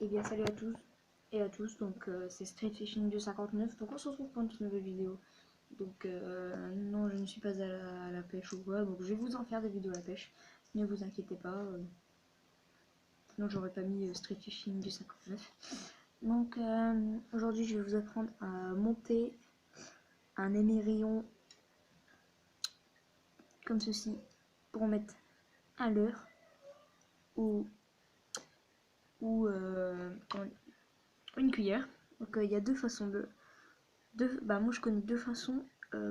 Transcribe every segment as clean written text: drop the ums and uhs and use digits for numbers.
Et bien salut à tous et à tous, donc c'est Street Fishing 259, donc on se retrouve pour une nouvelle vidéo. Donc non, je ne suis pas à la pêche ou quoi, donc je vais vous en faire des vidéos à la pêche, ne vous inquiétez pas, sinon j'aurais pas mis Street Fishing 259. Donc aujourd'hui je vais vous apprendre à monter un émerillon comme ceci pour mettre un leurre ou une cuillère. Donc il y a deux façons moi je connais deux façons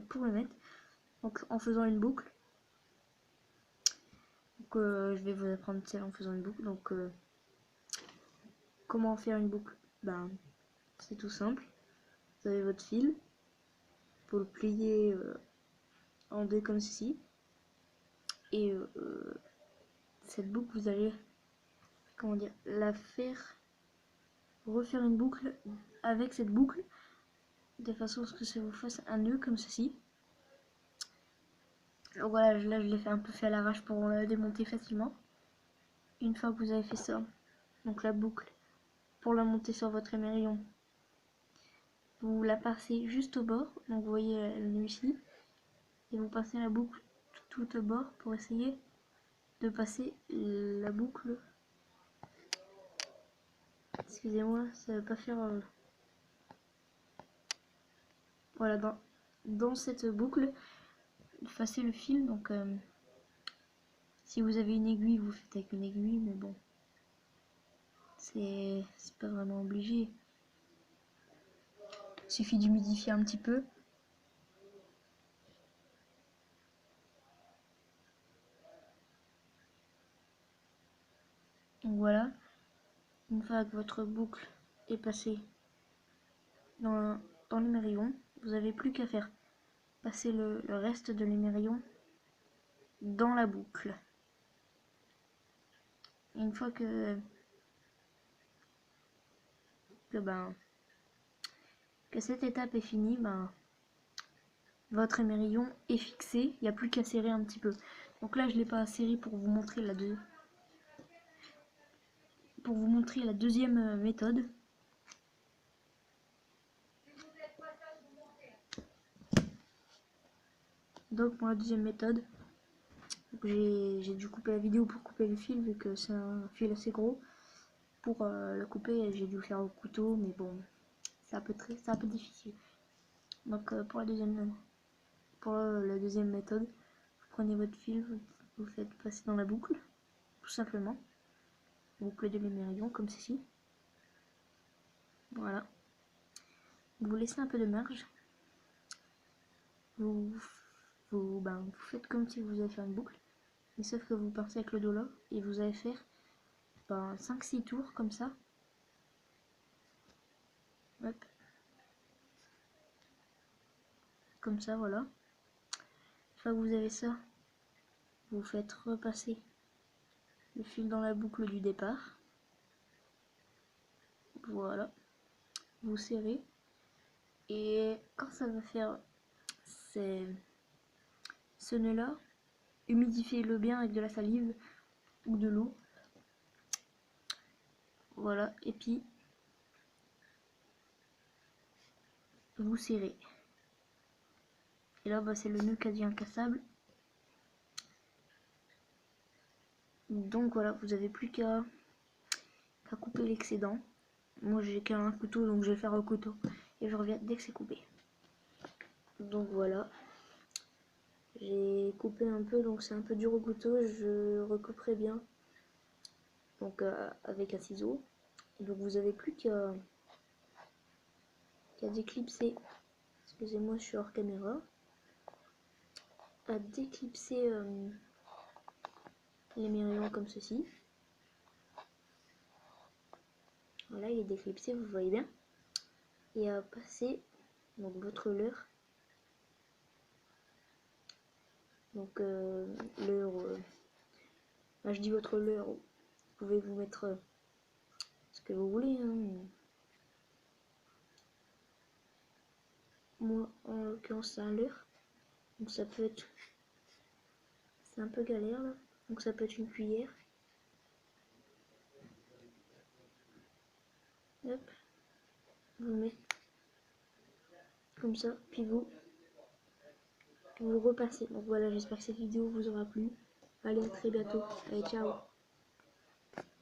pour le mettre. Donc en faisant une boucle. Donc je vais vous apprendre celle en faisant une boucle. Donc comment faire une boucle? C'est tout simple. Vous avez votre fil. Pour le plier en deux comme ceci. Et cette boucle, vous allez refaire une boucle avec cette boucle de façon à ce que ça vous fasse un nœud comme ceci. Donc voilà, là je l'ai fait un peu fait à l'arrache pour démonter facilement. Une fois que vous avez fait ça, donc la boucle, pour la monter sur votre émerillon, vous la passez juste au bord, donc vous voyez le nœud ici, et vous passez la boucle tout au bord pour essayer de passer la boucle. Excusez-moi, ça va pas faire. Voilà, dans cette boucle, passez le fil. Donc, si vous avez une aiguille, vous faites avec une aiguille, mais bon, c'est pas vraiment obligé. Il suffit d'humidifier un petit peu. Donc voilà, une fois que votre boucle est passée dans l'émerillon, vous n'avez plus qu'à faire passer le reste de l'émerillon dans la boucle. Et une fois que cette étape est finie, votre émerillon est fixé, il n'y a plus qu'à serrer un petit peu. Donc là je ne l'ai pas serré pour vous montrer la deuxième méthode. Donc pour la deuxième méthode, j'ai dû couper la vidéo pour couper le fil vu que c'est un fil assez gros. Pour le couper j'ai dû le faire au couteau, mais bon c'est un peu difficile. Donc pour la deuxième méthode, vous prenez votre fil, vous faites passer dans la boucle, tout simplement. Boucle de l'émerillon comme ceci. Voilà. Vous laissez un peu de marge. Vous faites comme si vous alliez faire une boucle, mais sauf que vous partez avec le dos là et vous allez faire 5-6 tours comme ça. Hop. Comme ça, voilà. Une fois que vous avez ça, vous faites repasser le fil dans la boucle du départ. Voilà. Vous serrez. Et quand ça va faire ce nœud là, humidifiez-le bien avec de la salive ou de l'eau. Voilà. Et puis vous serrez. Et là c'est le nœud quasi incassable. Donc voilà, vous avez plus qu'à couper l'excédent. Moi j'ai qu'un couteau, donc je vais faire au couteau et je reviens dès que c'est coupé. Donc voilà, j'ai coupé un peu, donc c'est un peu dur au couteau, je recouperai bien donc avec un ciseau. Et donc vous avez plus qu'à déclipser, excusez-moi je suis hors caméra, à déclipser l'émerillon comme ceci. Voilà, il est déclipsé, vous voyez bien. Et à passer donc votre leurre. Donc leurre, je dis votre leurre, vous pouvez vous mettre ce que vous voulez, hein. Moi en l'occurrence c'est un leurre, donc ça peut être, c'est un peu galère là, donc ça peut être une cuillère. Hop, vous mettez comme ça, puis vous repassez. Donc voilà, j'espère que cette vidéo vous aura plu. Allez, à très bientôt. Allez, ciao.